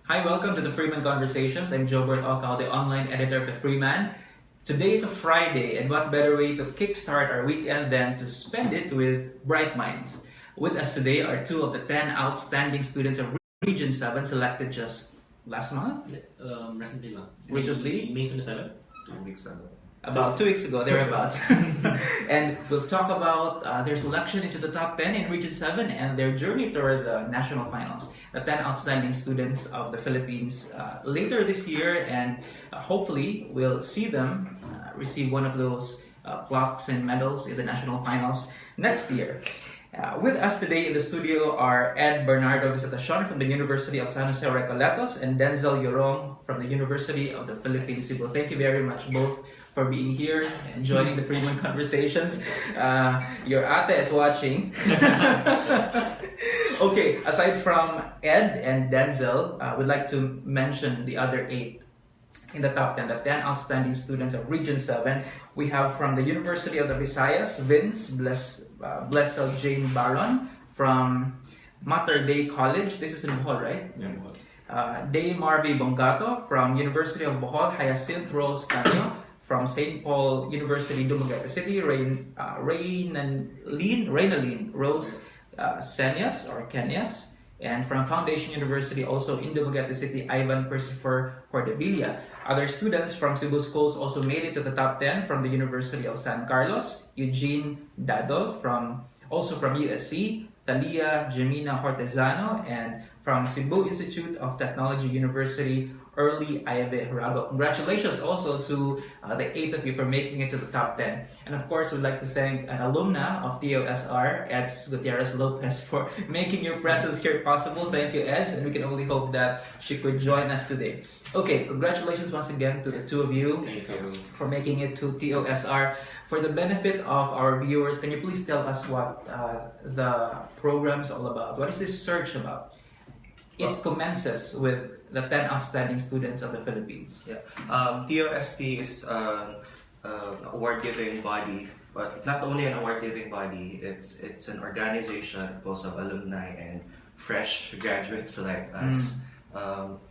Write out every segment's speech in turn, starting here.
Hi, welcome to the Freeman Conversations. I'm Jobert Alcal, the online editor of the Freeman. Today is a Friday, and what better way to kickstart our weekend than to spend it with bright minds? With us today are two of the 10 outstanding students of Region 7 selected just last month? Recently lang. Recently? May 27? 2 weeks ago. About 2 weeks ago, thereabouts. And we'll talk about their selection into the top 10 in Region 7 and their journey toward the national finals. The 10 outstanding students of the Philippines later this year, and hopefully we'll see them receive one of those plaques and medals in the national finals next year. With us today in the studio are Ed Bernardo Visitacion from the University of San Jose Recoletos and Denzel Yorong from the University of the Philippines, Cebu. Thank you very much both for being here and joining the Freeman Conversations. Your ate is watching. Okay, aside from Ed and Denzel, we'd like to mention the other 8 in the top 10, the 10 outstanding students of Region 7. We have from the University of the Visayas, Vince Blessel Jane Baron from Mater Dei College. This is in Bohol, right? Yeah. Day Marvy Bongato from University of Bohol, Hyacinth Rose Canio from St. Paul University, Dumaguete City, Reinaline Rose Senyas or Kenyas, and from Foundation University, also in Dumaguete City, Ivan Persifer Cordevilla. Other students from Cebu schools also made it to the top 10 from the University of San Carlos, Eugene Dado also from USC, Thalia Gemina Hortezano, and from Cebu Institute of Technology University, Early Ive Harago. Congratulations also to the 8 of you for making it to the top 10. And of course, we'd like to thank an alumna of TOSR, Eds Gutierrez Lopez, for making your presence here possible. Thank you, Eds, and we can only hope that she could join us today. Okay, congratulations once again to the 2 of you for making it to TOSR. For the benefit of our viewers, can you please tell us what the program is all about? What is this search about? It commences with the 10 outstanding students of the Philippines. Yeah. TOST is an award-giving body, but not only an award-giving body, it's an organization composed of alumni and fresh graduates like us.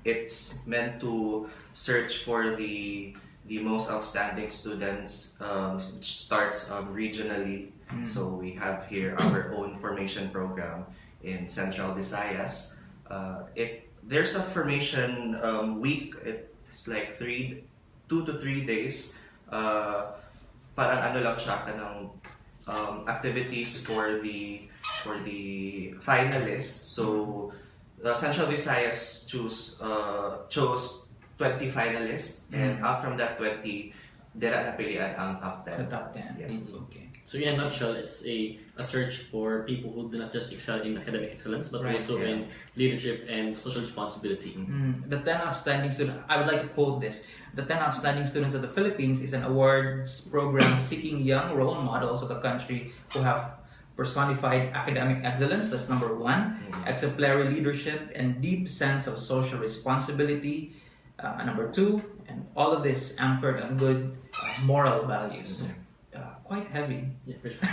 It's meant to search for the most outstanding students, which starts regionally. So we have here our own formation program in Central Visayas. There's a formation week. It's like 2 to 3 days. Parang ano lang siya kanang activities for the finalists. So Central Visayas chose 20 finalists, and out from that 20, dira napilian ang top 10. The top 10. Yeah. Okay. So in a nutshell, it's a search for people who do not just excel in academic excellence, but Right, also in leadership and social responsibility. The 10 outstanding students, I would like to quote this. The 10 outstanding students of the Philippines is an awards program seeking young role models of the country who have personified academic excellence, that's number 1, exemplary leadership and deep sense of social responsibility, number 2, and all of this anchored on good moral values. Quite heavy. Yeah, for sure.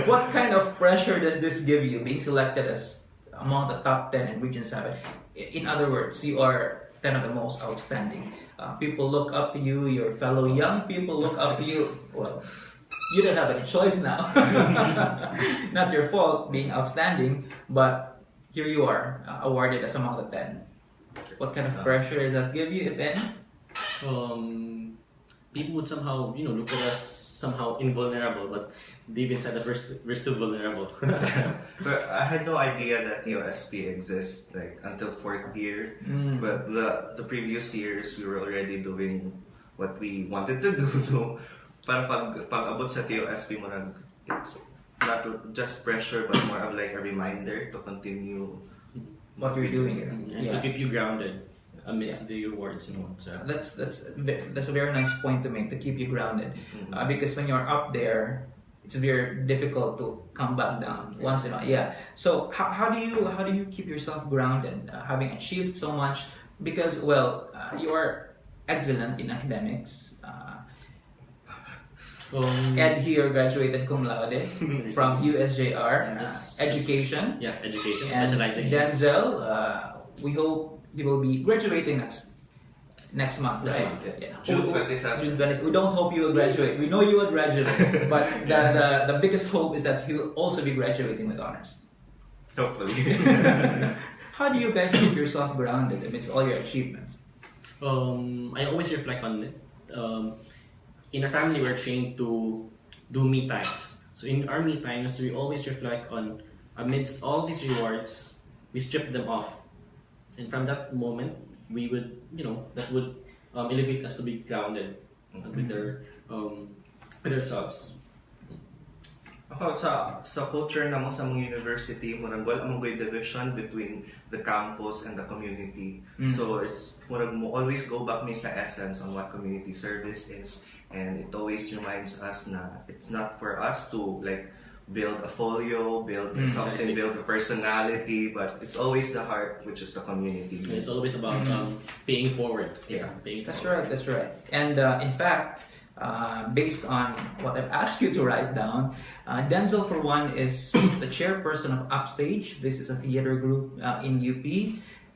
What kind of pressure does this give you, being selected as among the top 10 in Region 7? In other words, you are 10 of the most outstanding. People look up to you, your fellow young people look up to you. Well, you don't have any choice now. Not your fault being outstanding, but here you are, awarded as among the 10. What kind of pressure does that give you, if any? People would somehow, look at us somehow invulnerable, but deep inside that we're still vulnerable. But I had no idea that TOSP exists until 4th year. But the previous years we were already doing what we wanted to do. So parang pag abot sa TOSP mo it's not just pressure but more of like a reminder to continue What you're doing. And to keep you grounded amidst the awards and what. That's a very nice point to make, to keep you grounded, because when you're up there, it's very difficult to come back down once in a while. Yeah. So how do you keep yourself grounded, having achieved so much? Because you are excellent in academics. Ed here graduated cum laude from USJR, education. Yeah, education, And specializing. Denzel we hope he will be graduating next month, Next right? month, Yeah. June Oh, 27. June 27. We don't hope you will graduate. We know you will graduate, but the biggest hope is that he will also be graduating with honors. Hopefully. How do you guys keep yourself grounded amidst all your achievements? I always reflect on it. In our family, we're trained to do me times. So in our me times, we always reflect on amidst all these rewards, we strip them off, and from that moment, we would, that would elevate us to be grounded with ourselves. Ako, sa culture na mo sa mga university, murag wala mong good division between the campus and the community. So it's murag mo always go back me sa essence on what community service is, and it always reminds us na it's not for us to like build a folio, build something, build a personality, but it's always the heart, which is the community. And it's always about paying forward. Yeah. Paying That's forward. right, that's right. And in fact, based on what I've asked you to write down, Denzel, for one, is the chairperson of Upstage. This is a theater group in UP.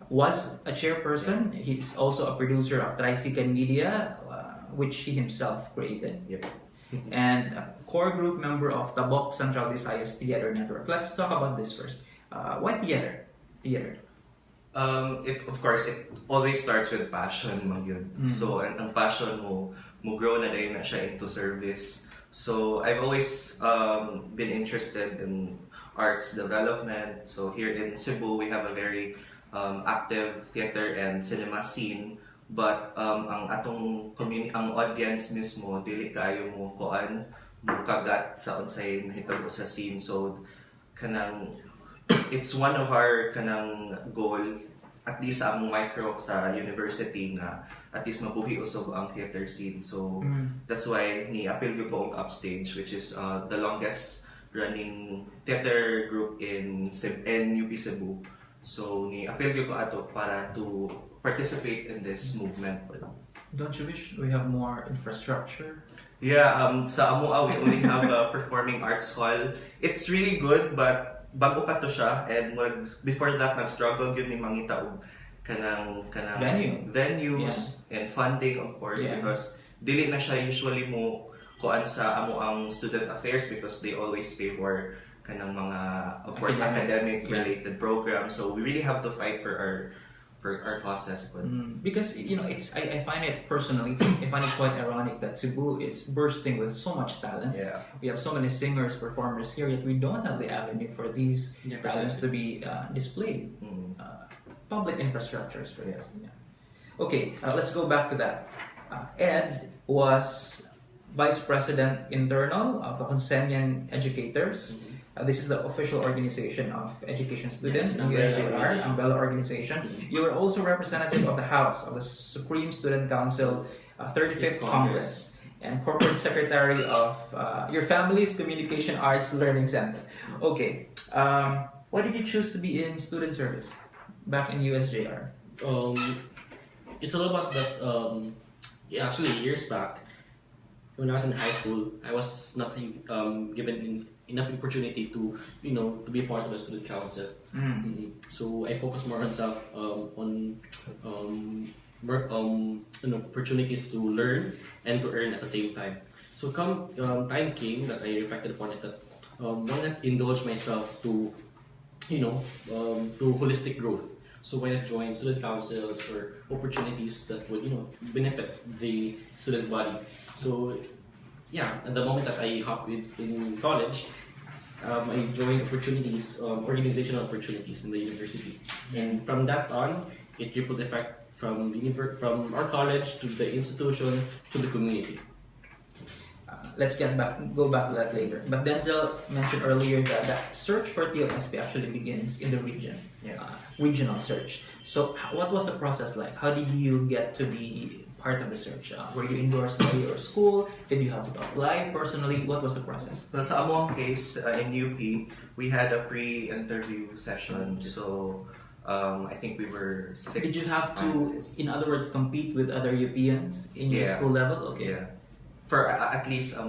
Was a chairperson. He's also a producer of Tricycle Media, which he himself created. Yep. And a core group member of Tabok Central Visayas Theater Network. Let's talk about this first. Why theater? Theater. Of course, it always starts with passion, mag yun. So, ang passion mo grow na din na siya into service. So, I've always been interested in arts development. So, here in Cebu, we have a very active theater and cinema scene. But ang atong ang audience mismo, dili kayo mo kuan mo kagat sa unsay nahitabo sa scene. So, kanang it's one of our kanang goal, at least sa among micro sa university, nga at least mabuhi usab ang theater scene. So that's why ni apil ko og Upstage, which is the longest running theater group in UP Cebu. So ni apil ko ato para to participate in this movement. Don't you wish we have more infrastructure? Yeah, sa Amoa we only have a performing arts hall. It's really good, but bago pa to siya, and before that nag-struggle gyud mi mangita og kanang venues and funding, of course, because dili na siya usually mo kuan sa amo ang student affairs, because they always favor kanang mga, of course, academic related programs. So we really have to fight for our causes. Because it's I find it personally, I find it quite ironic that Cebu is bursting with so much talent. Yeah. We have so many singers, performers here, yet we don't have the avenue for these talents to be displayed. Public infrastructures for this. Yeah. Okay, let's go back to that. Ed was Vice President Internal of the Consenian Educators. This is the official organization of education students in USJR, umbrella organization. You are also representative of the House of the Supreme Student Council, 35th Congress, and corporate secretary of your family's Communication Arts Learning Center. Okay, why did you choose to be in student service back in USJR? It's all about that. Actually, years back, when I was in high school, I was not given enough opportunity to to be a part of the student council. So I focused more on opportunities to learn and to earn at the same time. So time came that I reflected upon it, that why not indulge myself to to holistic growth. So why not join student councils or opportunities that would benefit the student body. So at the moment that I hopped in college, I joined organizational opportunities in the university, and from that on, it rippled effect from our college to the institution to the community. Let's go back to that later. But Denzel mentioned earlier that the search for TLSP actually begins in the region, regional search. So what was the process like? How did you get to be part of the search? Were you endorsed by your school? Did you have to apply personally? What was the process? Well, sa among case, in UP, we had a pre-interview session. So I think we were 6. Did you have to, in other words, compete with other UPians in your school level? Okay. Yeah. For at least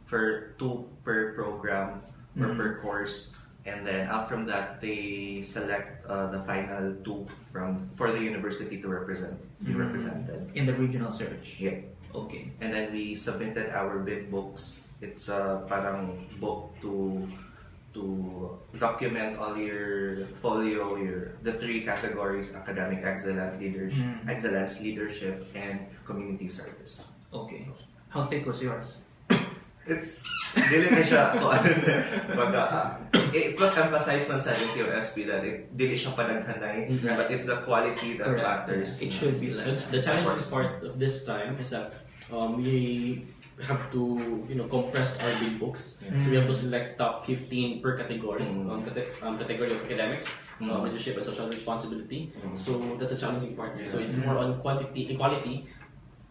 for 2 per program or per course. and then out from that they select the final two for the university to be represented. In the regional search. Yeah. Okay. And then we submitted our bid books. It's a parang book to document all your folio, the three categories: academic excellence, leadership, and community service. Okay. How thick was yours? It's dili na siya kung ano na baga it was emphasized man sa TOSP that dili siya panaghanay, Right. but it's the quality that Correct. matters. It should be like The challenging part of this time is that we have to compress our big books. So we have to select top 15 per category, category of academics, leadership, and social responsibility. So that's a challenging part. So it's more on equality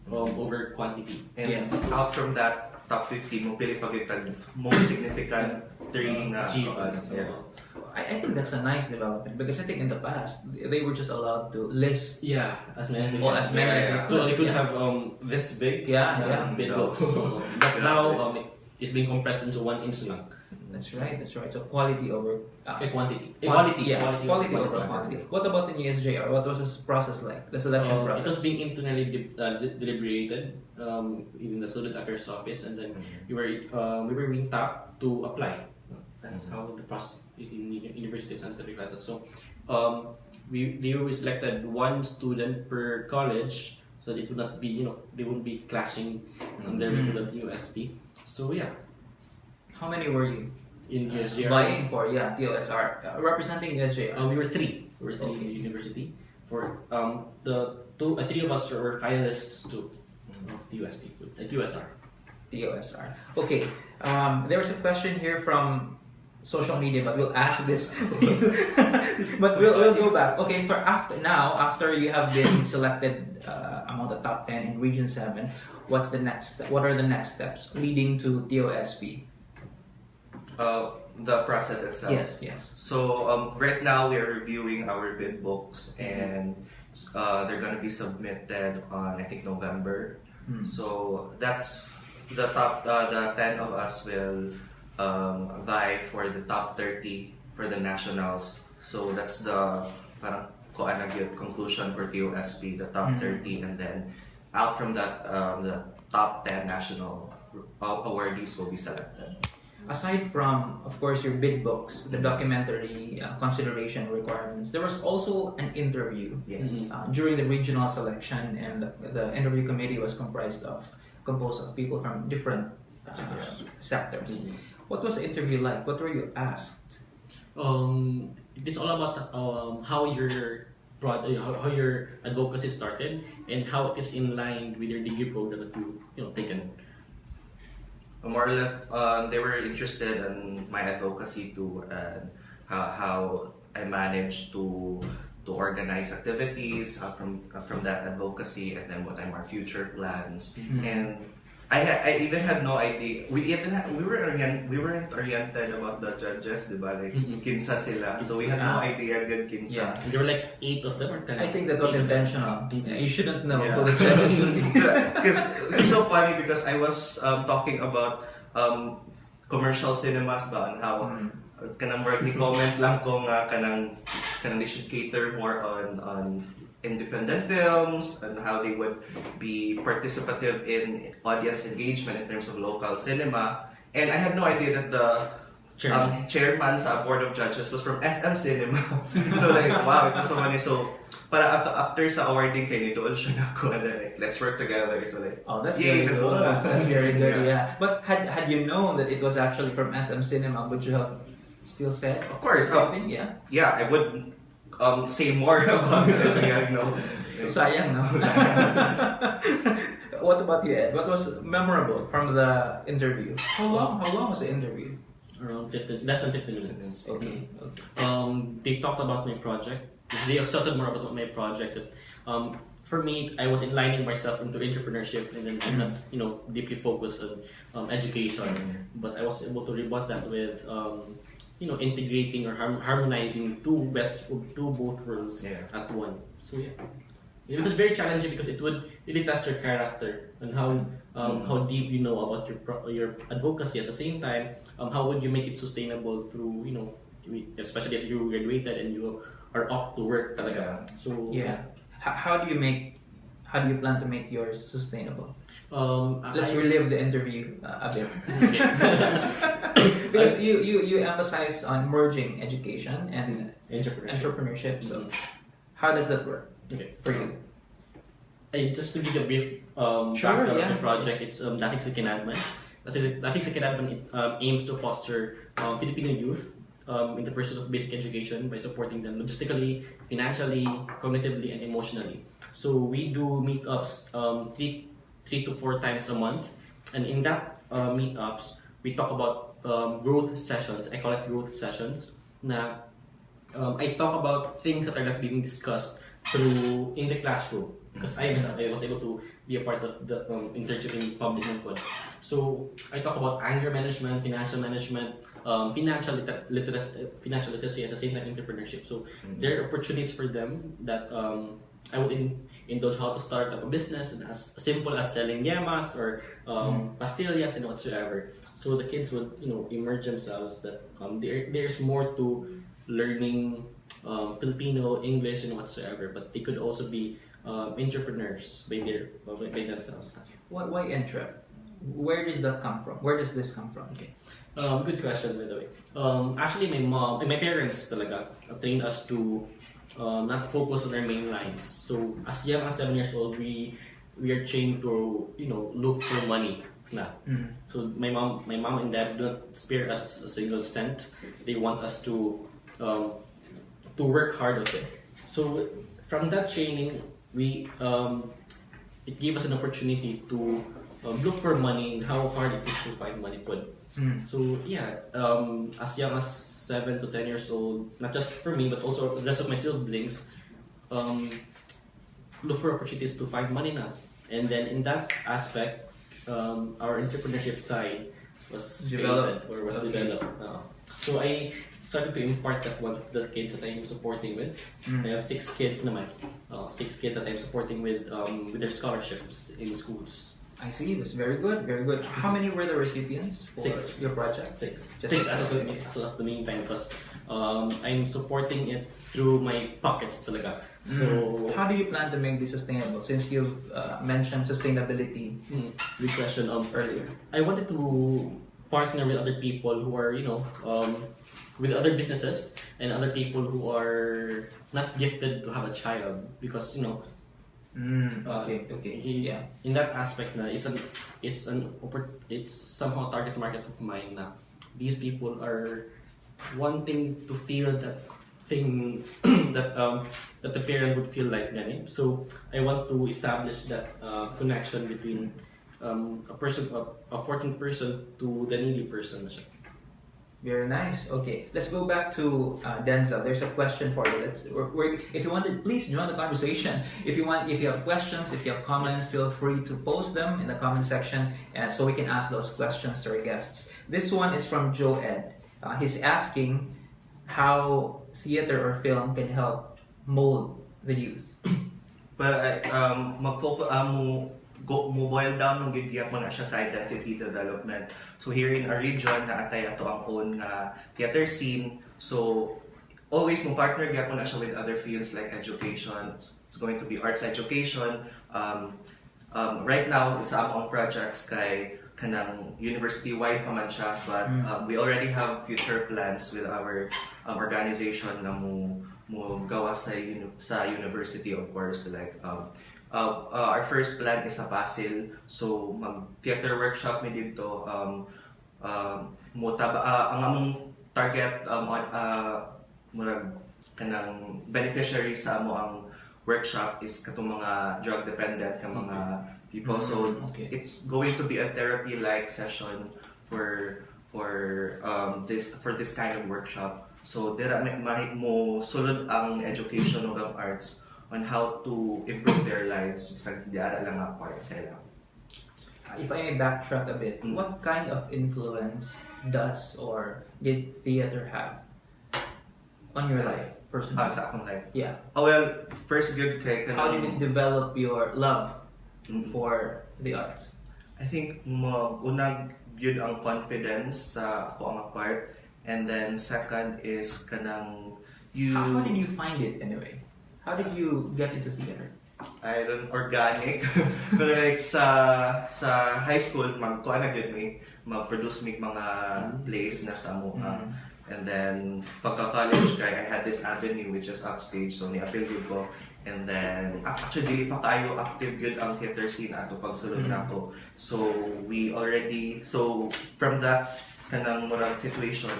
over quantity. And out from that top 15, mo pili pag yung most significant three na achievements. I think that's a nice development because I think in the past they were just allowed to list Yeah, as many as they or can. as many as they So they could yeah. have this big Yeah. bid books. But now it's being compressed into 1 inch lang. That's right. So quality over Quantity. Quality Quality over quantity. What about in USJR? What was this process like? The selection It process. was being internally deliberated in the student affairs office, and then we were being tapped to apply. That's how the process in University of San Jose Ricardo. So they were selected 1 student per college, so it would not be they wouldn't be clashing their with the USP. So yeah, How many were you in the USJR. vying for? Yeah, TOSR representing USJR. We were three. We were three in the university. For the three of us were finalists too of the USP, USR. TOSR. Okay. There was a question here from social media, but we'll ask this. But we'll go back. Okay, after you have been selected among the top 10 in Region 7, what are the next steps leading to TOSP? The process itself. Yes. So right now we're reviewing our bid books, and they're gonna be submitted on I think November. So that's the top. The 10 of us will vie for the top 30 for the nationals. So that's the parang conclusion for TOSP, the top 30, and then out from that the top 10 national awardees will be selected. Aside from, of course, your bid books, the documentary consideration requirements, there was also an interview. Yes. During the regional selection, and the interview committee was composed of people from different sectors. What was the interview like? What were you asked? It's all about how your advocacy started and how it is in line with your degree program that you taken. More or less, they were interested in my advocacy too, and how I managed to organize activities from that advocacy, and then what are my future plans. And I even had no idea. We weren't oriented about the judges, diba? Like kinsa sila. So we had no idea good kinsa. Yeah. There were like 8 of them or 10. I think that was intentional. You shouldn't know Yeah. who the judges would be. Because it's so funny because I was talking about commercial cinemas ba, and how kanang more ni comment lang ko nga kanang they should cater more on independent films and how they would be participative in audience engagement in terms of local cinema. And I had no idea that the chairman sa board of judges was from SM Cinema. So like, wow, it was so funny. So para after sa awarding kay ni doon siya nako, and then like, let's work together. So like, Oh, that's yay, very good. nabunga. That's very good. Yeah. Yeah. But had you known that it was actually from SM Cinema, would you have still said? Of course, something? Yeah. yeah, I would say more about it. Yeah, no. Sayang, no? What about you, Ed? What was memorable from the interview? How long was the interview? Around less than 15 minutes. Okay. They talked about my project. They exhausted more about my project. That, for me, I was enlightening myself into entrepreneurship, and then I'm not, deeply focused on education. But I was able to rebut that with, integrating or harmonizing two both worlds at one. So yeah. It was very challenging because it would really test your character and how deep you know about your advocacy. At the same time, how would you make it sustainable through especially if you graduated and you are up to work talaga. So Yeah. How do you plan to make yours sustainable? Let's I- relive the interview a bit. Okay. Because you emphasize on merging education and entrepreneurship. So Mhm. how does that work Okay. for you? Just to give you a brief Sure, background yeah. of the project, it's Dating sa Kinadman. Dating sa Kinadman aims to foster Filipino youth in the pursuit of basic education by supporting them logistically, financially, cognitively, and emotionally. So we do meetups three to four times a month, and in that meetups we talk about growth sessions. I call it growth sessions. Na I talk about things that are not being discussed through in the classroom because I was able to be a part of the internship in public input. So I talk about anger management, financial management, financial literacy at the same time entrepreneurship. So there are opportunities for them that I would indulge how to start up a business and as simple as selling yamas or pastillas and whatsoever. So the kids would immerse themselves that there's more to learning Filipino, English, and whatsoever, but they could also be entrepreneurs by themselves. Why entrep? Where does that come from? Where does this come from? Okay. Good question, by the way. Actually, my parents talaga trained us to not focus on our main lines. So as young as 7 years old, we are trained to look for money. So my mom and dad don't spare us a single cent. They want us to work hard of it. So from that training, it gave us an opportunity to look for money and how hard it is to find money. So yeah, as young as 7 to 10 years old, not just for me but also the rest of my siblings, look for opportunities to find money now. And then in that aspect, our entrepreneurship side was Developed. created or was developed. So I started to impart that one of the kids that I'm supporting with. I have 6 kids naman. 6 kids that I'm supporting with their scholarships in schools. I see. That's very good. Very good. How many were the recipients for 6. your project? 6. Just 6 as of the meantime because I'm supporting it through my pockets talaga. So How do you plan to make this sustainable? Since you've mentioned sustainability good question. earlier. I wanted to partner with other people who are with other businesses and other people who are not gifted to have a child because Okay. Yeah. in that aspect na it's somehow target market of mine na these people are wanting to feel that thing that the parent would feel like ganun. So I want to establish that connection between a 14 person to the needy person na siya. Very nice. Okay, let's go back to Denzel. There's a question for you. If you wanted, please join the conversation. If you have questions, if you have comments, feel free to post them in the comment section, so we can ask those questions to our guests. This one is from Joe Ed. He's asking how theater or film can help mold the youth. Well, mo boil down ng gigyap mo na siya sa identity development. So here in our region na atay ato ang own theater scene. So always mo partner gyap mo na siya with other fields like education. It's going to be arts education. Right now sa among projects kay kanang university wide pa man siya, but we already have future plans with our organization na mo gawa sa university, of course, like our first plan is sa Passil. So mag-theater workshop mi dito. Ang among target murag kanang beneficiary sa amo ang workshop is katong mga drug dependent ka mga people. So it's going to be a therapy like session for this kind of workshop. So dira mo sulod ang education of arts on how to improve their lives bisag diara lang ang part sa ila. If I may backtrack a bit, what kind of influence does or did theater have on your life personally? Sa akong life. Yeah. Well, first good kay kanang How did it develop your love for the arts? I think unag gyud ang confidence sa ako ang part And then second is kanang you. How did you find it anyway? How did you get into theater? I don't organic. Pero like sa high school magkuha na gyud mi mag-produce mi mga plays na sa mo. And then pagka-college kay I had this avenue which is upstage so ni-appeal gyud ko. And then actually dili pa kayo active gyud ang theater scene ato pagsulod nako. So from that kanang murag situation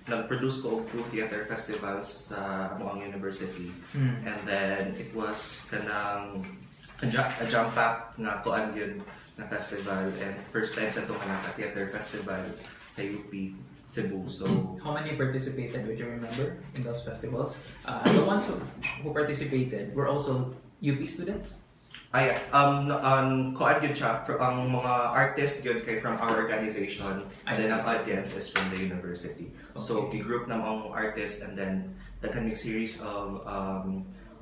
nag-produce ko og 2 theater festivals sa amoang university. And then it was kanang a jump pack nga kuan yun na festival and first time sa itong theater festival sa UP Cebu. So how many participated? Would you remember in those festivals? The ones who participated were also UP students? ay kuan gyud siya ang mga artists gyud kay from our organization and then ang audience is from the university. So group na mga artists and then daghan mig series of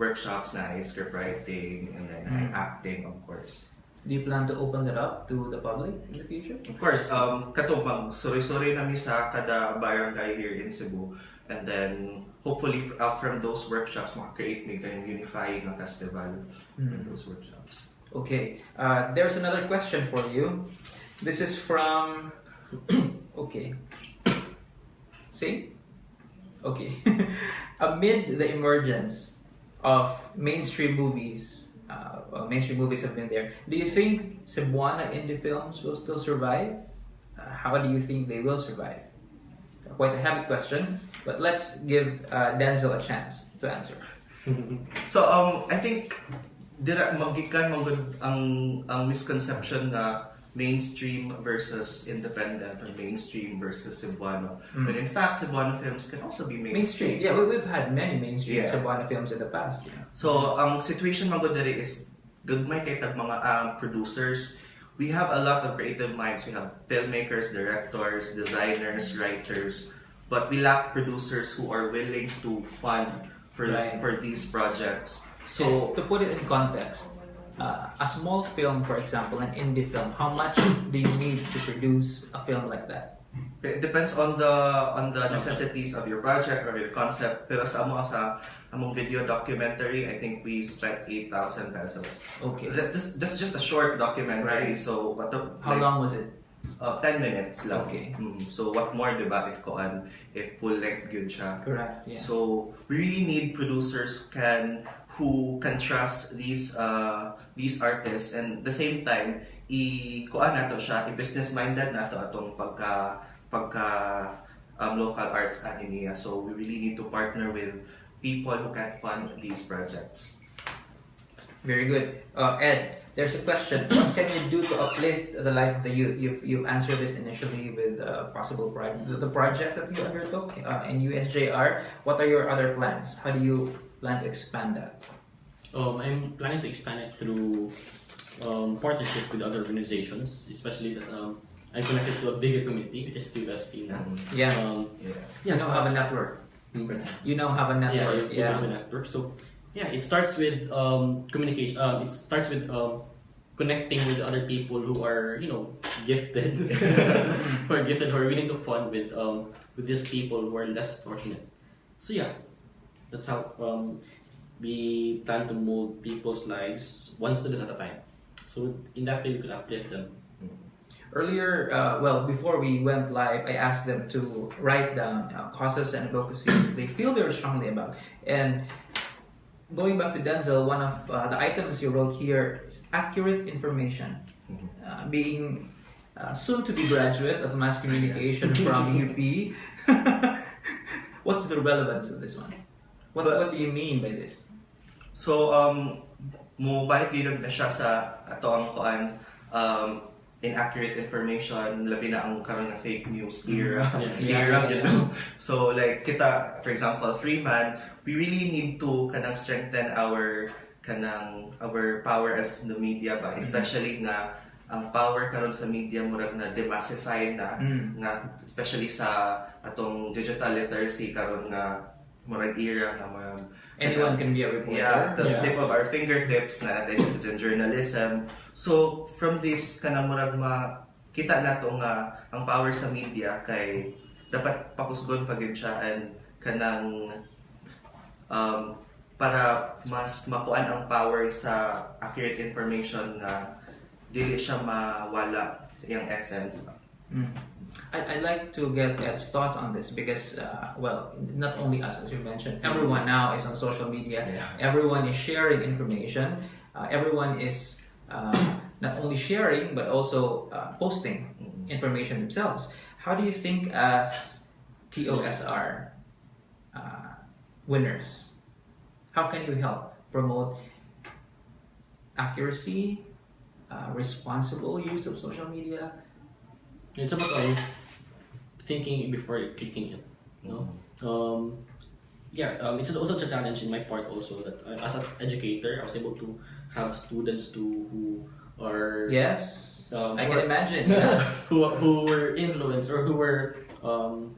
workshops na script writing and then acting of course. Do you plan to open that up to the public in the future? Of course, katong mag-suri-suri nami sa kada barangay here in Cebu. And then, hopefully, from those workshops, makakreate may kayong unifying na festival in those workshops. Okay. There's another question for you. This is from... okay. See? Okay. Amid the emergence of mainstream movies, mainstream movies have been there. Do you think Cebuana indie films will still survive? How do you think they will survive? Quite a heavy question, but let's give Denzel a chance to answer. So I think dira magikan magud ang misconception na mainstream versus independent or mainstream versus Cebuano. But in fact, Cebuano films can also be mainstream. Yeah, we've had many mainstream Cebuano films in the past. Yeah. So ang situation magud diri is gagmay kay tag mga producers. We have a lot of creative minds. We have filmmakers, directors, designers, writers, but we lack producers who are willing to fund for these projects. So to put it in context, a small film, for example, an indie film, how much do you need to produce a film like that? it depends on the necessities of your project or your concept. Pero sa among video documentary, I think we spent 8,000 pesos. Okay. That's just a short documentary. Right. So how long was it? 10 minutes lang. Okay. So what more, diba, if full length good siya. Correct. Yeah. So we really need producers who can trust these artists, and the same time kuan nato siya, i-business minded nato atong pagka local arts anime. So we really need to partner with people who can fund these projects. Very good. Ed, there's a question. What can you do to uplift the life of the youth? You've answered this initially with possible the project that you undertook in USJR. What are your other plans? How do you plan to expand that? I'm planning to expand it through partnership with other organizations, especially that I'm connected to a bigger community, which is TUSP now. Yeah. You now have a network. You now have a network. You have a network. So yeah, it starts with communication. It starts with connecting with other people who are gifted, who are willing to fund with these people who are less fortunate. So yeah, that's how we plan to mold people's lives one student at a time. So in that way, we could uplift them. Earlier, before we went live, I asked them to write down causes and advocacies they feel very strongly about. And going back to Denzel, one of the items you wrote here is accurate information. Being soon to be graduate of mass communication from UP, what's the relevance of this one? What do you mean by this? So mo balik din na siya sa ato ang inaccurate information, labi na ang karon na fake news era. So like kita, for example, Freeman, we really need to strengthen our power as the media ba, especially na ang power karon sa media murag na demassify na especially sa atong digital literacy karon na murag era na murag anyone can be a reporter. Yeah, the tip of our fingertips na citizen journalism. So from this murag kita nato nga ang power sa media kay dapat pakusgon pa gyud siya and kanang para mas makuan ang power sa accurate information na dili siya mawala sa iyang essence. I'd like to get Ed's thoughts on this because, well, not only us, as you mentioned, everyone now is on social media. Yeah. Everyone is sharing information. Everyone is not only sharing but also posting information themselves. How do you think, as TOSR winners, how can you help promote accuracy, responsible use of social media? It's about thinking before clicking it. No. It's also a challenge in my part also that as an educator, I was able to have students who are Yes, I can imagine. who were influenced or who were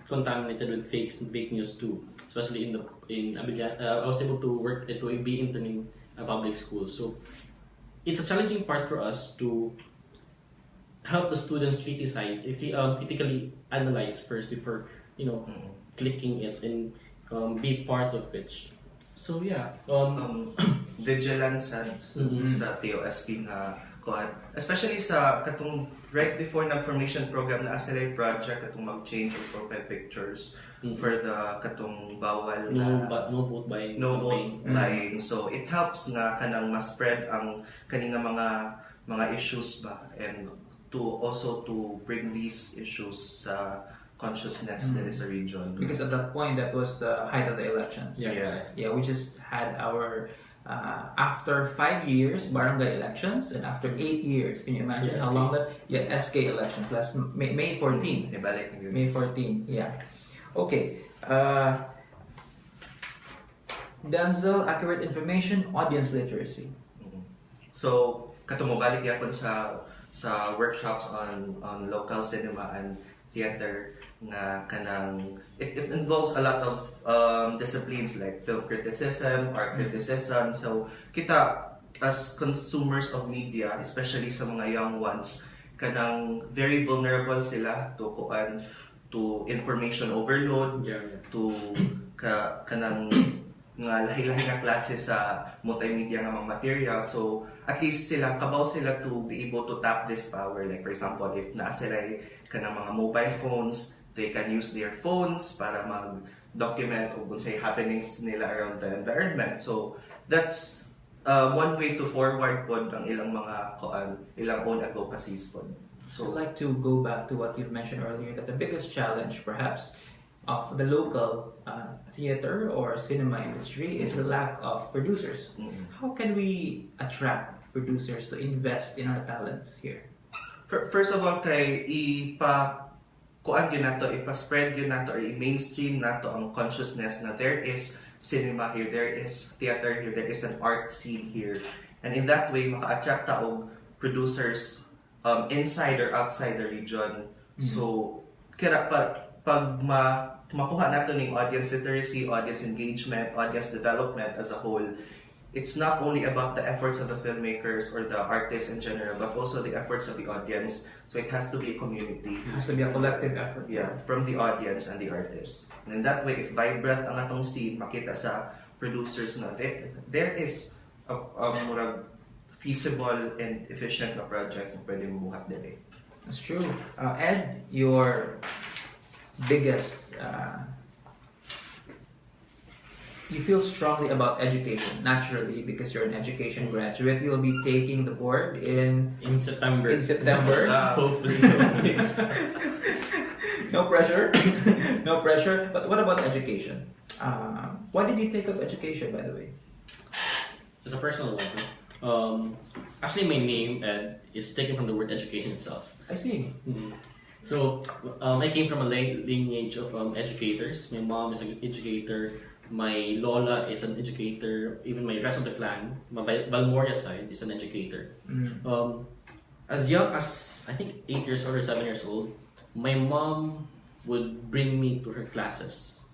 contaminated with fake news too. Especially in Abidjan, I was able to work to be interning a public school. So it's a challenging part for us to help the students critically analyze first before clicking it and be part of it. So yeah, Vigilance sa TOSP nga kuan, especially sa katong right before na promotion program na sila project katong mag-change of profile pictures for the katong bawal no vote buying. Buying. So it helps nga kanang mas spread ang kaninga mga issues ba, and to bring these issues sa consciousness there is a region. Because at that point, that was the height of the elections. Yeah. We just had our after 5 years barangay elections, and after 8 years, can you imagine how long that? Yeah, SK elections last May 14th. May 14th. Yeah. Okay. Denzel, accurate information, audience literacy. So katong mobalik yapon sa workshops on local cinema and theater na kanang it involves a lot of disciplines like film criticism, art criticism. So kita as consumers of media, especially sa mga young ones, kanang very vulnerable sila to information overload, to kanang nga lahi-lahi nga klase sa multimedia nga mga material. So at least kabaw sila to be able to tap this power. Like for example, if naa sila kanang mga mobile phones, they can use their phones para mag-document o kung say happenings nila around the environment. So that's one way to forward pod ang ilang mga ilang own advocacies pod. So I'd like to go back to what you mentioned earlier, that the biggest challenge perhaps of the local theater or cinema industry is the lack of producers. How can we attract producers to invest in our talents here? First of all, kay ipa-spread yun nato or i-mainstream nato ang consciousness na there is cinema here, there is theater here, there is an art scene here. And in that way, maka-attract taog producers inside or outside the region. So, pag makuha nato ng audience literacy, audience engagement, audience development as a whole, it's not only about the efforts of the filmmakers or the artists in general, but also the efforts of the audience. So it has to be a community. It has to be a collective effort. Yeah, from the audience and the artists. And in that way, if vibrant ang atong scene, makita sa producers na there is a feasible and efficient na project na pwede mabuhat din. That's true. Ed, your biggest you feel strongly about education naturally because you're an education graduate. You'll be taking the board in September. Hopefully. No pressure. No pressure. But what about education? Why did you take up education, by the way? It's a personal one. Actually, my name Ed is taken from the word education itself. I see. So I came from a lineage of educators. My mom is an educator. My lola is an educator. Even my rest of the clan, my Valmoria side, is an educator. As young as I think 8 years old or 7 years old, my mom would bring me to her classes.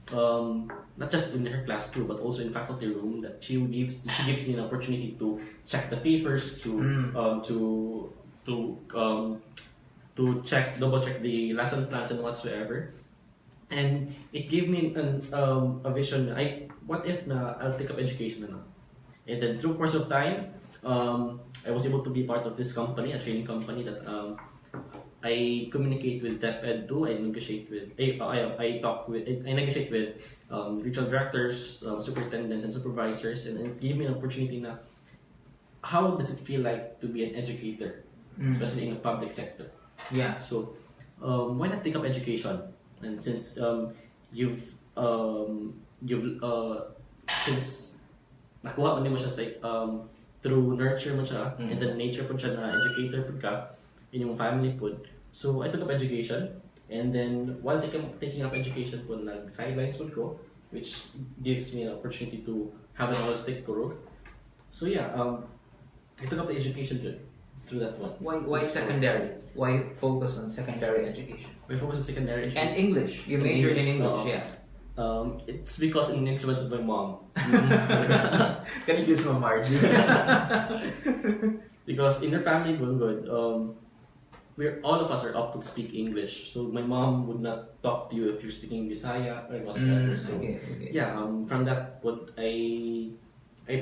Not just in her class too, but also in faculty room. That she gives me an opportunity to check the papers, to to double check the lesson plans and whatsoever. And it gave me a vision. What if I'll take up education na? And then through course of time, I was able to be part of this company, a training company that I communicate with DepEd too. I negotiate with, I negotiate with regional directors, superintendents, and supervisors, and it gave me an opportunity na how does it feel like to be an educator, especially in the public sector. Yeah. So why not take up education? And since you've since nakuha mo siya sa through nurture mo siya, and then nature po siya na educator po ka in yung family po. So I took up education, and then while taking up education po, nag-sidelines po ko, which gives me an opportunity to have an holistic growth. So yeah, I took up education through that one. Why secondary? Why focus on secondary education? We focus on secondary education. And English. You majored in English, yeah. It's because in the influence of my mom. Can you use my margin? Because in her family, good, all of us are up to speak English. So my mom would not talk to you if you're speaking Bisaya or whatsoever. So okay. yeah, from that point, I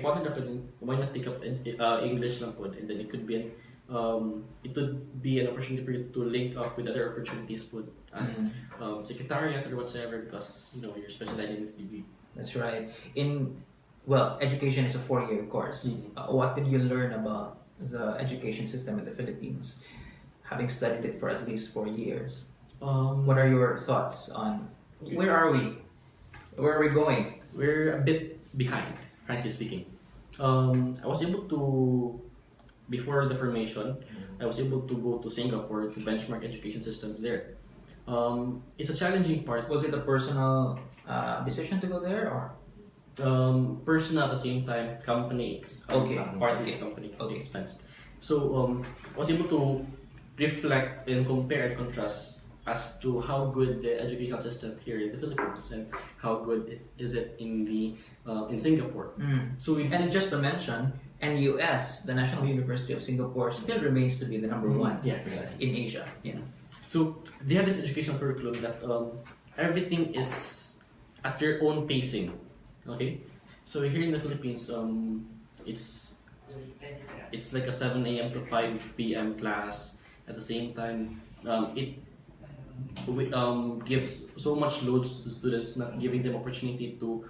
partnered up with, why not take up English lang po, and then it could be it would be an opportunity for you to link up with other opportunities po as secretariat or whatsoever, because you're specializing in this degree. That's right. Education is a 4-year course. What did you learn about the education system in the Philippines, having studied it for at least 4 years? What are your thoughts on where are we? Where are we going? We're a bit behind, frankly speaking. I was able to, before the formation, I was able to go to Singapore to benchmark education systems there. It's a challenging part. Was it a personal decision to go there, or personal at the same time, company? Partly company expense. So I was able to reflect and compare and contrast as to how good the educational system here in the Philippines and how good is it in Singapore. So and just to mention, NUS, the National University of Singapore, still remains to be the number one in Asia. Yeah. So they have this educational curriculum that everything is at their own pacing. Okay, so here in the Philippines, it's like a 7 a.m. to 5 p.m. class. At the same time, it gives so much loads to students, not giving them opportunity to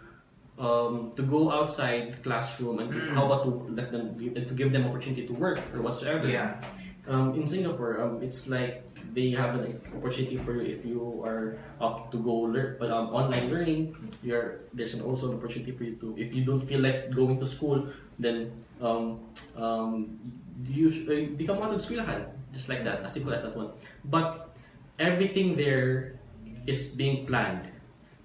go outside the classroom and how about to let them to give them opportunity to work or whatsoever. Yeah. In Singapore, it's like they have an opportunity for you if you are up to go online learning. There's also an opportunity for you to, if you don't feel like going to school, then you become out of eskwelahan, just like that, as simple as that one. But everything there is being planned,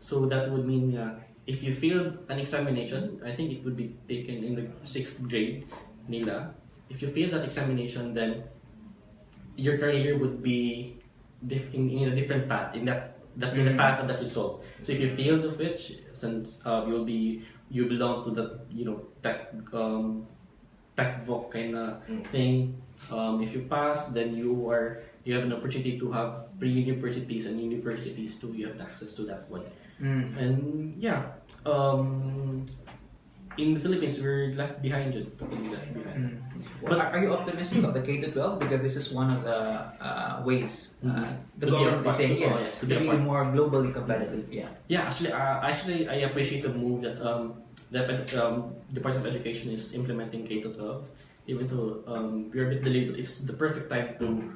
so that would mean if you failed an examination, I think it would be taken in the 6th grade nila. If you failed that examination, then your career would be in a different path, in the path of that result. So if you failed of which, since you belong to the tech voc kind of thing. If you pass, then you have an opportunity to have pre-universities and universities too. You have access to that one. And yeah, in the Philippines, we're left behind. Totally left behind. But are you optimistic of the K-12? Because this is one of the ways the government is saying to be more globally competitive. Yeah. Actually, I appreciate the move that the Department of Education is implementing K-12. Even though we're a bit delayed, but it's the perfect time to.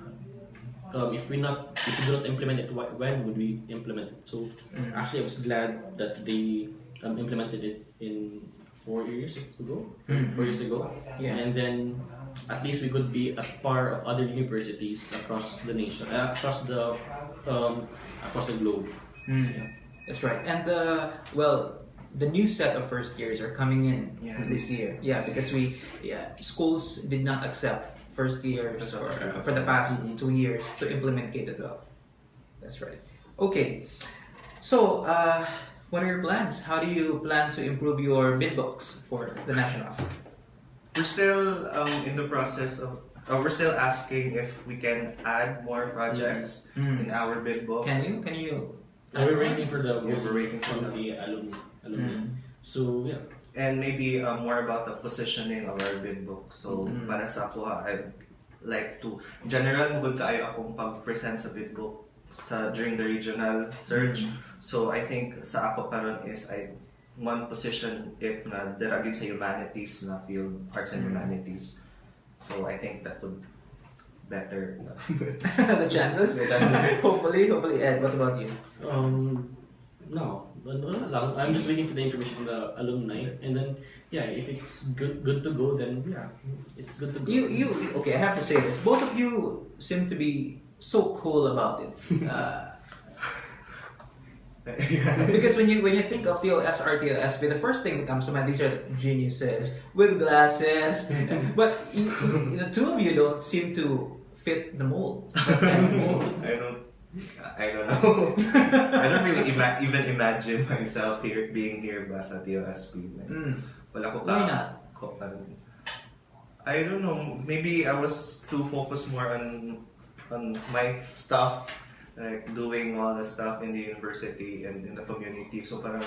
If we do not implement it, when would we implement it? So actually, I was glad that they implemented it in 4 years ago. 4 years ago, and then at least we could be at par of other universities across the nation, across the globe. Yeah. That's right. And the new set of first years are coming in this year. Yeah, because schools did not accept first years for the past 2 years to implement K-12. That's right. Okay. So, what are your plans? How do you plan to improve your bid books for the nationals? We're still in the process of we're still asking if we can add more projects in our bid book. Can you? We're waiting for the We're waiting for from the alumni. So yeah. And maybe more about the positioning of our bid book. So para sa ako, I'd like to general good kayo akong pag-present sa bid book during the regional search. So I think sa ako karon is I one position it na diragid sa humanities na field, arts and humanities. So I think that would better the chances. Hopefully, Ed. What about you? No, wala lang. I'm just waiting for the information from the alumni, and then yeah, if it's good to go, then yeah, it's good to go. You okay? I have to say this. Both of you seem to be so cool about it. Because when you think of TLS, RTLSP, the first thing that comes to mind, these are geniuses with glasses. But the two of you don't seem to fit the mold. I don't know. I don't really even imagine myself being here ba sa TLSP. Wala ko Why not? I don't know. Maybe I was too focused more on my stuff, like doing all the stuff in the university and in the community. So parang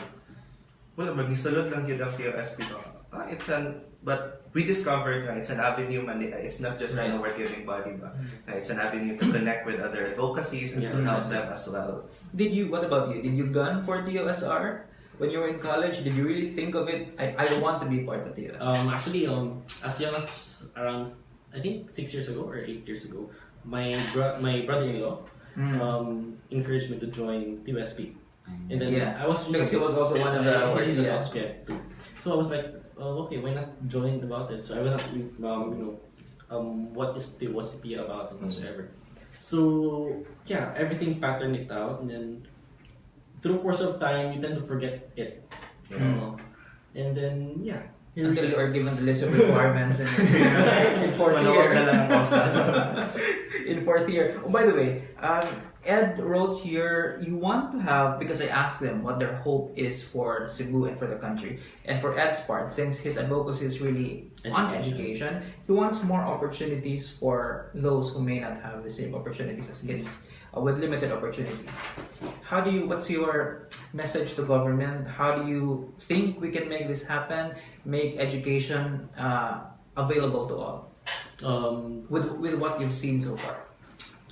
wala magnisulod lang gyud ang TLSP ba. But we discovered that it's an avenue, and it's not just an award-giving body, but it's an avenue to connect with other advocacies and to help them as well. What about you? Did you gun for TLSR when you were in college? Did you really think of it? I want to be part of TLSR. Actually, as young as around, I think 6 years ago or 8 years ago, my brother-in-law encouraged me to join TUSP. And then I was because he was also one of the too. So I was like, okay, why not join about it? So I was what is the WSP about and whatsoever. So yeah, everything patterned it out, and then through course of time, you tend to forget it, and then yeah. Until you are given the list of requirements in fourth year. In fourth year. Oh, by the way, Ed wrote here, you want to have, because I asked them what their hope is for Cebu and for the country. And for Ed's part, since his advocacy is really on education, he wants more opportunities for those who may not have the same opportunities as his, with limited opportunities. What's your message to government? How do you think we can make this happen? Make education available to all? With what you've seen so far.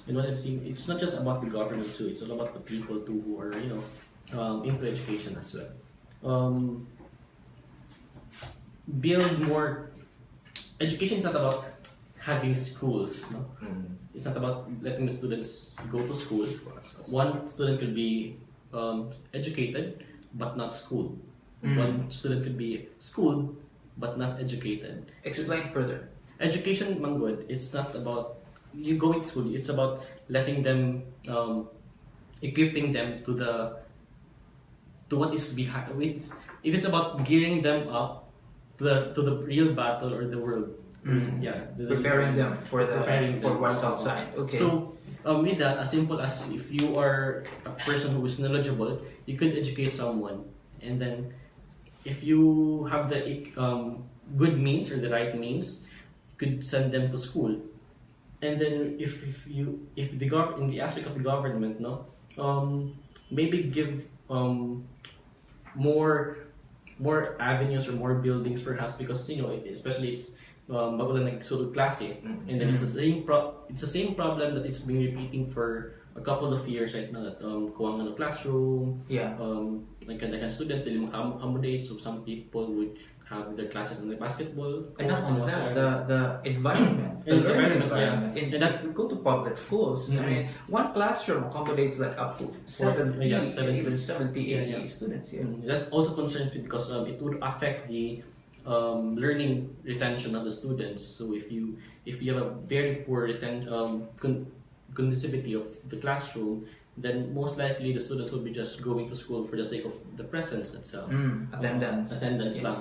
And what I've seen, it's not just about the government too. It's all about the people too who are into education as well. Build more. Education is not about having schools. No? It's not about letting the students go to school. One student could be educated but not schooled. One student could be schooled but not educated. Explain further. Education, Manggod, it's not about you going to school. It's about letting them, equipping them to what is behind. It is about gearing them up to the real battle or the world. Preparing them for what's outside. Okay. So with that, as simple as if you are a person who is knowledgeable, you could educate someone, and then if you have the good means or the right means, you could send them to school. And then if in the aspect of the government, maybe give more avenues or more buildings perhaps, because especially it's bago lang nagsulod klase, and then it's the same problem that it's been repeating for a couple of years right now, that kuwang classroom, like students they accommodate, so some people would have their classes in the basketball. And not only that, the environment, the learning environment. And if you go to public schools, I mean, one classroom accommodates like up to 70, even 70, 80 students. That also concerns me because it would affect the learning retention of the students. So if you have a very poor conducivity of the classroom, then most likely the students will be just going to school for the sake of the presence itself. Attendance.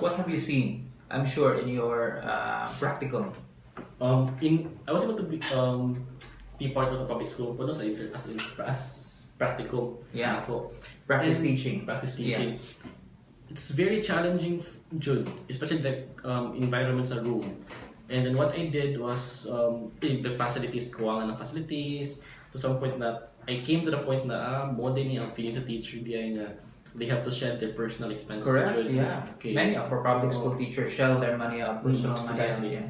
What have you seen? I'm sure in your practicum. I was able to be part of a public school as practical. Practice teaching. Yeah. It's very challenging, Jude, especially the environments are room. And then what I did was, the facilities, kuwangan ng facilities, to some point that I came to the point na more than ang feeling sa teacher diya nga they have to shed their personal expenses. Correct, yeah. Okay. Many of our public school teachers shell their money out, personal money out. Exactly. Yeah.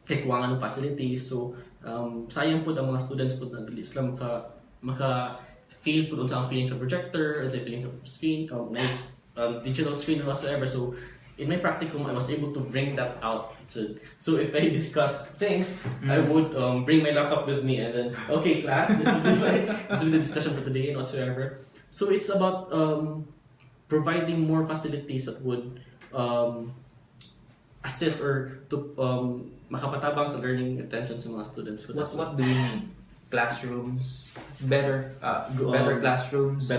Kaya kuwangan ng facilities. So, sayang po ang mga students po na dili sila maka feel po dun sa ang feeling sa projector, or sa feeling sa screen, nice digital screen or whatsoever. So, in my practicum, I was able to bring that out. So if I discuss things, I would bring my laptop with me and then, okay, class, this will be the discussion for today and whatsoever. So it's about providing more facilities that would assist or to makapatabang sa learning attention sa mga students. What do we need? Classrooms, better classrooms,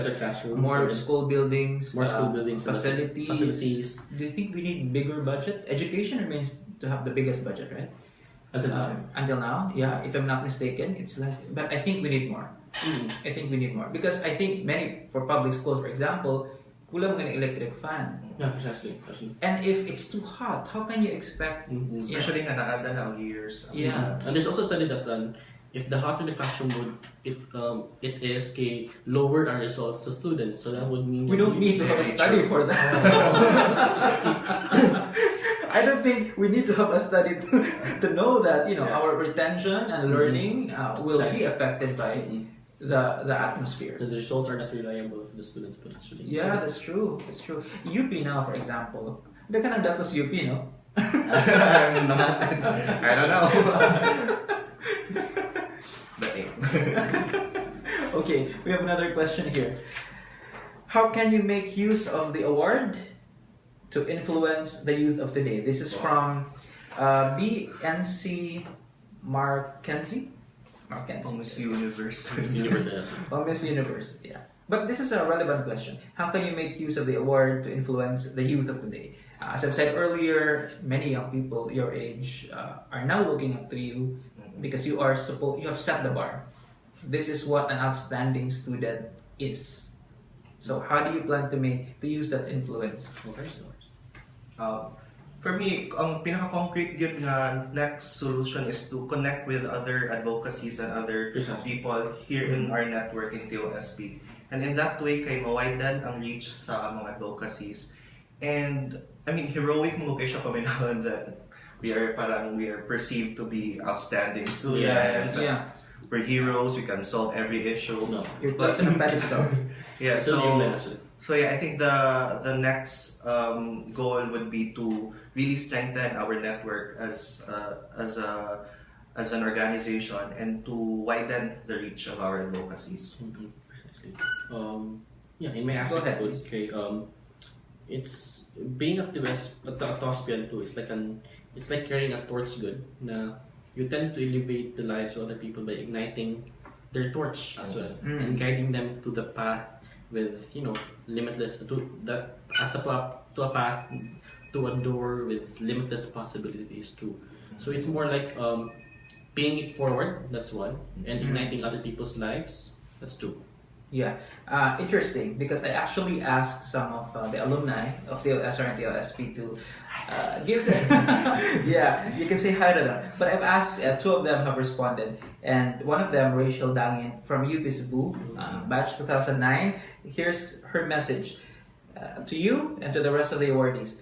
more school buildings, facilities. Do you think we need bigger budget? Education remains to have the biggest budget, right? Until now, yeah. If I'm not mistaken, it's less. But I think we need more. I think we need more because I think for public schools, for example, kulang ng electric fan. Yeah, precisely. And if it's too hot, how can you expect? Especially nga naada na years. Yeah. And there's also a study that if the hotter the classroom would it is lower our results to students, so that would mean we don't need to have a study for that. I don't think we need to have a study to know that our retention and learning will be affected by the atmosphere. So the results are not reliable for the students, but actually. Yeah, that's true. That's true. UP now, for example, the kind of datos UP, no? I'm not. I don't know. Okay, we have another question here. How can you make use of the award to influence the youth of today? This is from BNC Markenzie. Miss Universe. Miss Universe, yeah. But this is a relevant question. How can you make use of the award to influence the youth of today? As I've said earlier, many young people your age are now looking up to you because you have set the bar. This is what an outstanding student is. So how do you plan to use that influence? For me, ang pinaka-concrete yun nga next solution is to connect with other advocacies and other people here in our network in TOSP. And in that way, kay mawiden ang reach sa mga advocacies. And I mean, heroic mga siya paminahon that we are perceived to be outstanding students. Yeah. We're heroes. We can solve every issue. No. You're placed on a pedestal. Yeah. So yeah, I think the next goal would be to really strengthen our network as an organization and to widen the reach of our advocacies. Precisely. In my aspect, it's being activist at Tospian too. It's like carrying a torch. Good. Na you tend to elevate the lives of other people by igniting their torch as well and guiding them to the path with limitless to a path to a door with limitless possibilities too. So it's more like paying it forward. That's one, and igniting other people's lives. That's two. Yeah, interesting because I actually asked some of the alumni of the SR and the LSP to give them. Yeah, you can say hi to them. But I've asked, two of them have responded, and one of them, Rachel Dangin from UP Cebu, batch 2009. Here's her message to you and to the rest of the awardees.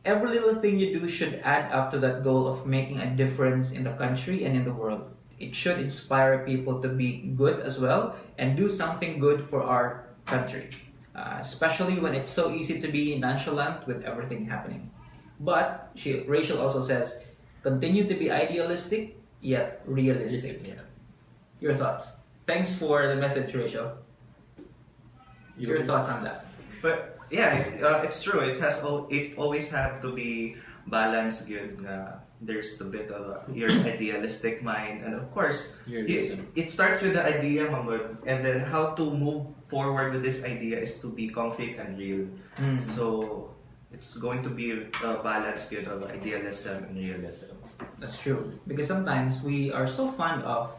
Every little thing you do should add up to that goal of making a difference in the country and in the world. It should inspire people to be good as well and do something good for our country, especially when it's so easy to be nonchalant with everything happening. But Rachel also says, continue to be idealistic yet realistic. Yeah. Your thoughts? Thanks for the message, Rachel. Your thoughts on that? But yeah, it's true. It always have to be balanced. Good. There's the bit of your idealistic mind, and of course, it starts with the idea, Mamud, and then how to move forward with this idea is to be concrete and real. So it's going to be a balance of idealism and realism. That's true, because sometimes we are so fond of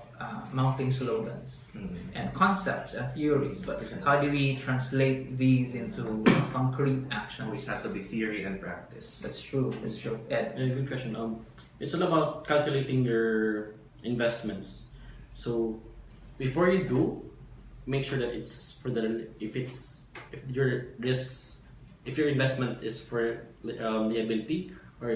mouthing slogans and concepts and theories, but how do we translate these into concrete actions? Always have to be theory and practice. That's true. That's true. Ed? Good question. It's all about calculating your investments. So before you do, make sure that it's for the if your risks, if your investment is for liability or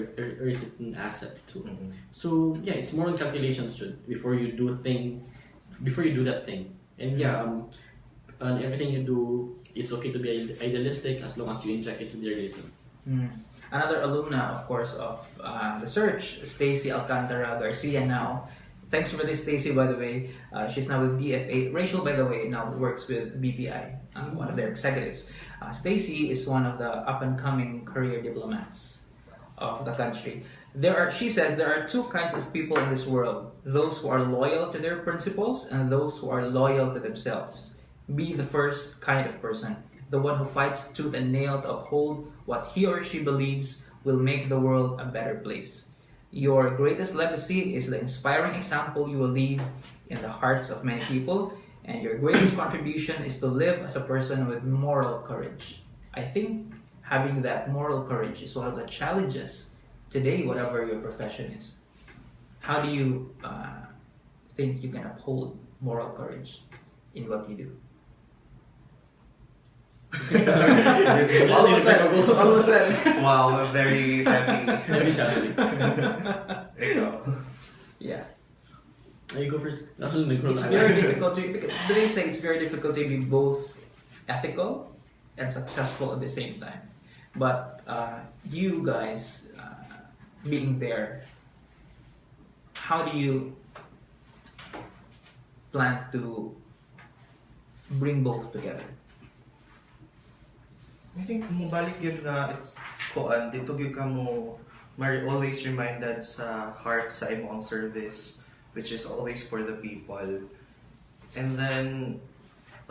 is it an asset too. Mhm. So yeah, it's more on calculations before you do that thing. And yeah, on everything you do, it's okay to be idealistic as long as you inject it with realism. Mm. Another alumna, of course, of research, Stacy Alcantara Garcia now. Thanks for this, Stacy, by the way. She's now with DFA. Rachel, by the way, now works with BPI, one of their executives. Stacy is one of the up-and-coming career diplomats of the country. She says there are two kinds of people in this world: those who are loyal to their principles and those who are loyal to themselves. Be the first kind of person, the one who fights tooth and nail to uphold what he or she believes will make the world a better place. Your greatest legacy is the inspiring example you will leave in the hearts of many people, and your greatest contribution is to live as a person with moral courage. I think having that moral courage is one of the challenges today, whatever your profession is. How do you think you can uphold moral courage in what you do? Almost said. Wow, a very heavy. Heavy challenge. Ikaw. Yeah. You go first. Actually, It's very difficult to, because they say it's very difficult to be both ethical and successful at the same time. But you guys being there, how do you plan to bring both together? I think mubalik yun nga it's kuan dito gyud ka mo always reminded sa heart sa imong service, which is always for the people. And then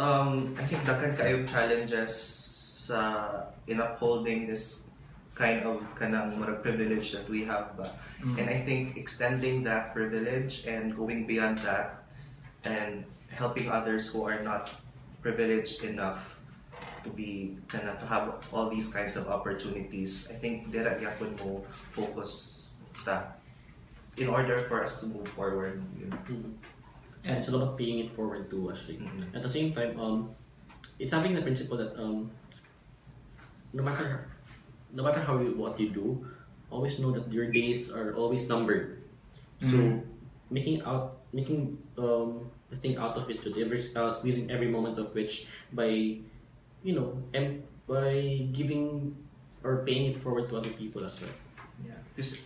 I think dakan kayo challenges sa in upholding this kind of kanang murag privilege that we have ba. And I think extending that privilege and going beyond that and helping others who are not privileged enough to have all these kinds of opportunities. I think dira gyapon mo focus ta in order for us to move forward. And it's all about paying it forward too, actually. Mhm. At the same time, it's having the principle that no matter what you do, always know that your days are always numbered. So making the thing out of it, squeezing every moment of which by and by giving or paying it forward to other people as well. Yeah. Just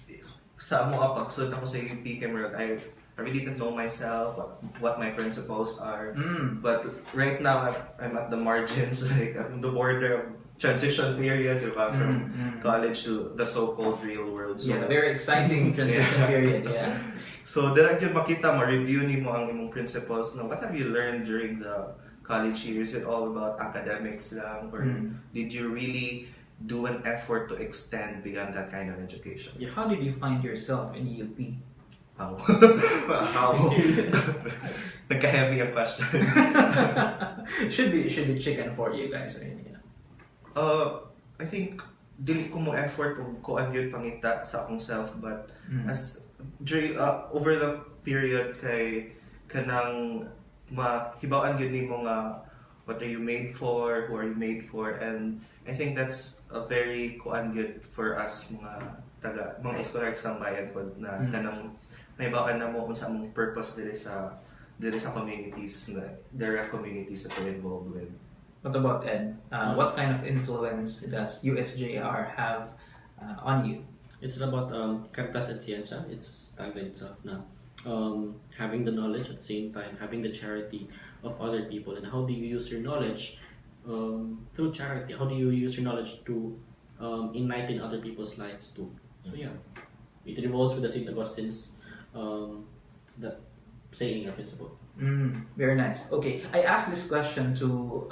sa mo pagsud ako sa UP Cameron, I really didn't know myself what my principles are. But right now I'm at the margins, like I'm the border of transition period, diba, from college to the so-called real world. So, Yeah, very exciting transition period. Yeah. So dira gyud makita mo review nimo ang imong principles. Now, what have you learned during the college years? Is it all about academics lang, or did you really do an effort to extend beyond that kind of education? Yeah, how did you find yourself in UP? How? How? Nagka-heavy ang question. should be chicken for you guys. I mean, I think dili ko mo effort kung kuan yun pangita sa akong self, but as during over the period kay kanang mahibawaan yun nimo nga what are you made for, who are you made for, and I think that's a very kuan good for us mga scholar sa bayan pod na kanang mahibawaan na mo kung sa among purpose diri sa communities na direct communities that we're involved with. What about Ed? What kind of influence does USJR have on you? It's about Caritas et Ciencia. It's tagline itself na having the knowledge at the same time having the charity of other people. And how do you use your knowledge through charity? How do you use your knowledge to enlighten other people's lives too? So yeah, it revolves with the St. Augustine's that saying or principle. Very nice. Okay, I asked this question to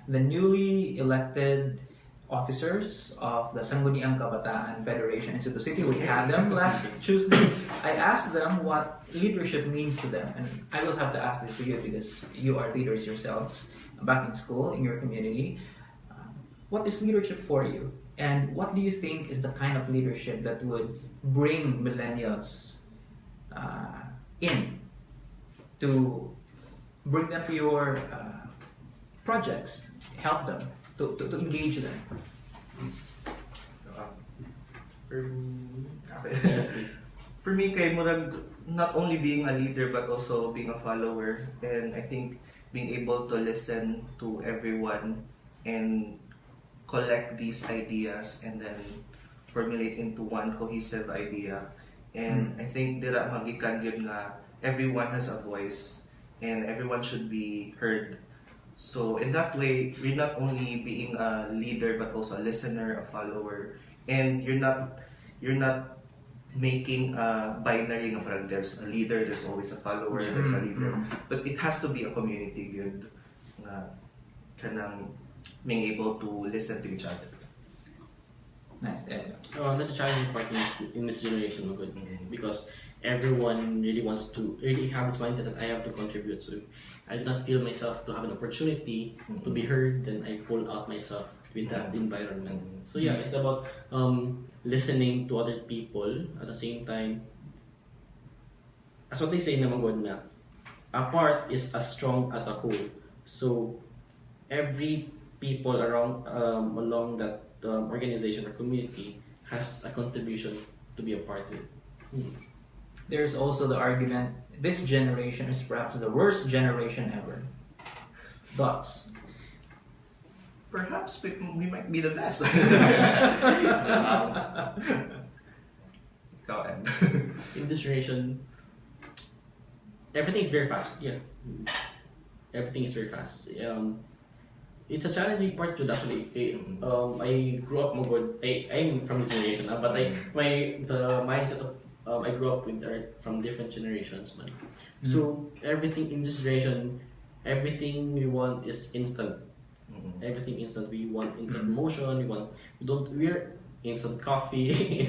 the newly elected officers of the Sangguniang Kabataan Federation in Cebu City. We had them last Tuesday. I asked them what leadership means to them, and I will have to ask this to you because you are leaders yourselves back in school, in your community. what is leadership for you? And what do you think is the kind of leadership that would bring millennials in to bring them to your projects, help them, to engage them? For me, kay murag not only being a leader but also being a follower, and I think being able to listen to everyone and collect these ideas and then formulate into one cohesive idea. And I think dira magikan gyud nga everyone has a voice and everyone should be heard. So in that way, you're not only being a leader but also a listener, a follower, and you're not making a binary nga parang there's a leader, there's always a follower, there's a leader. But it has to be a community good nga kanang being able to listen to each other. Nice. That's a challenging part in this generation, because everyone really wants to really have this mindset that I have to contribute. So if I do not feel myself to have an opportunity to be heard, then I pull out myself with that environment. So yeah, it's about listening to other people at the same time. As what they say naman God na, a part is as strong as a whole. So every people around along that organization or community has a contribution to be a part of it. There's also the argument this generation is perhaps the worst generation ever. Thoughts? Perhaps we might be the best. Go ahead. In this generation, everything is very fast. Yeah, everything is very fast. It's a challenging part to actually. I grew up I'm from this generation, but the mindset of I grew up with from different generations, man. So everything in this generation, everything we want is instant. Everything instant. We want instant emotion. We're instant coffee.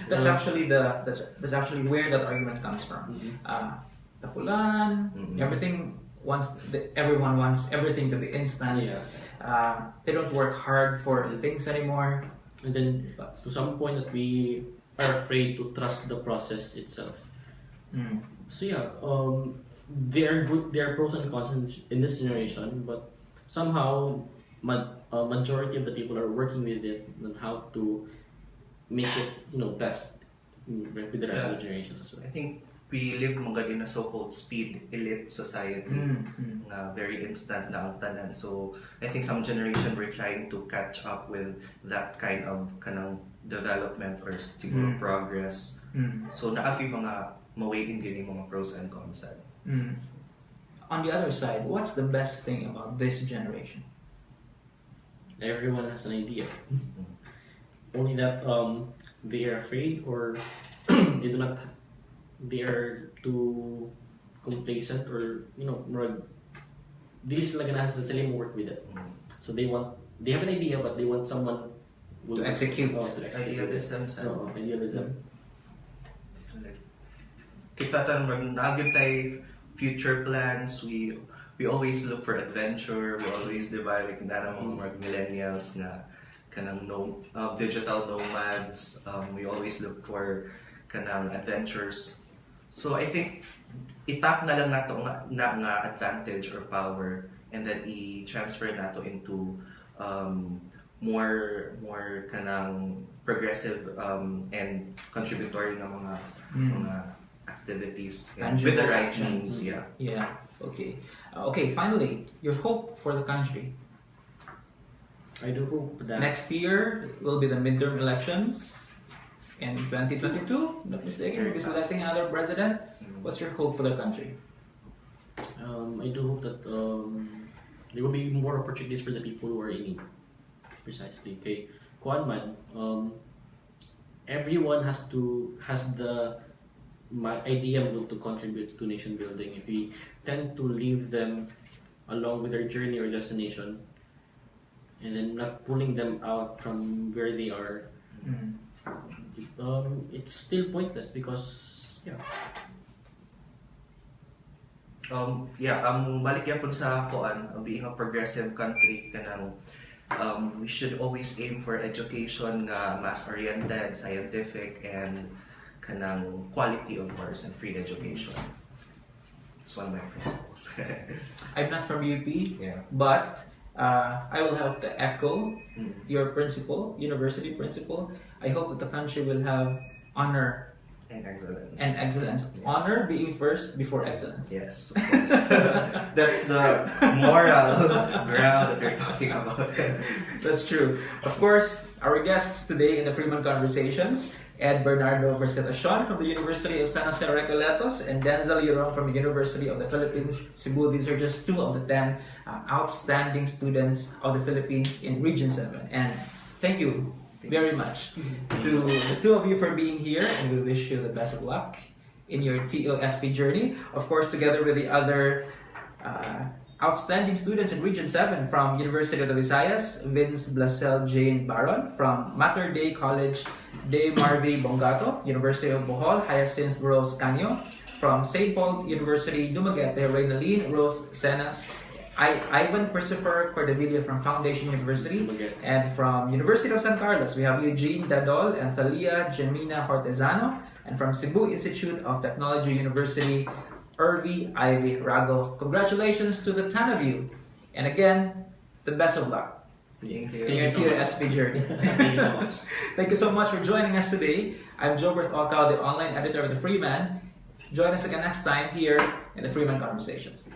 That's actually that's actually where that argument comes from. Tapulan, everything everyone wants everything to be instant. They don't work hard for the things anymore. And then to some point that we are afraid to trust the process itself. So there are pros and cons in this generation, but somehow a majority of the people are working with it on how to make it best with the rest of the generations as well. I think we live mga in a so-called speed elite society na very instant na ang tanan. So I think some generation we're trying to catch up with that kind of kanang development or siguro progress. So naagi mga mawaiting gini mga pros and cons. On the other side, what's the best thing about this generation? Everyone has an idea. Only that they are afraid or they are too complacent or di sila ganahan sa sarili mo work with it. So they have an idea but they want someone to execute. Idealism. Idealism. Kita tan naagid tay future plans. We always look for adventure. We always like mga millennials na kanang digital nomads. We always look for kanang adventures. So I think itap na lang nato nga advantage or power and then i-transfer nato into more kanang progressive and contributory na mga activities with the right means. Okay, finally, your hope for the country. I do hope that next year will be the midterm elections. In 2022, not mistaken, we'll be selecting another president. What's your hope for the country? I do hope that there will be more opportunities for the people who are in need. Precisely. Okay, kuan man, everyone has the idea to contribute to nation building. If we tend to leave them along with their journey or destination, and then not pulling them out from where they are, it's still pointless because balik yapon sa kuan being a progressive country kanang we should always aim for education nga mass-oriented, scientific, and kanang quality, of course, and free education. It's one of my principles. I'm not from UP, Yeah. but I will have to echo your principle, university principle. I hope that the country will have honor And excellence. and excellence. Yes. Honor being first before excellence. Yes, of course. That's the moral ground that we're talking about. That's true. Of course, our guests today in the Freeman Conversations, Ed Bernardo Vercetacion from the University of San Jose Recoletos and Denzel Yorong from the University of the Philippines, Cebu. These are just two of the 10 outstanding students of the Philippines in Region 7. And thank you very much to the two of you for being here, and we wish you the best of luck in your TOSP journey. Of course, together with the other outstanding students in Region 7 from University of the Visayas, Vince Blasel Jane Baron from Mater Dei College de Marvi Bongato, University of Bohol, Hyacinth Rose Canyo, from St. Paul University, Dumaguete, Reynalyn Rose Senas, Ivan Christopher Cordevilla from Foundation University, and from University of San Carlos, we have Eugene Dadol and Thalia Gemina Hortezano, and from Cebu Institute of Technology University, Irvi Ivy Rago. Congratulations to the 10 of you, and again, the best of luck Thank in your you. TOSP journey. Thank you so much. Thank you so much for joining us today. I'm Jobert Ocao, the online editor of the Freeman. Join us again next time here in the Freeman Conversations.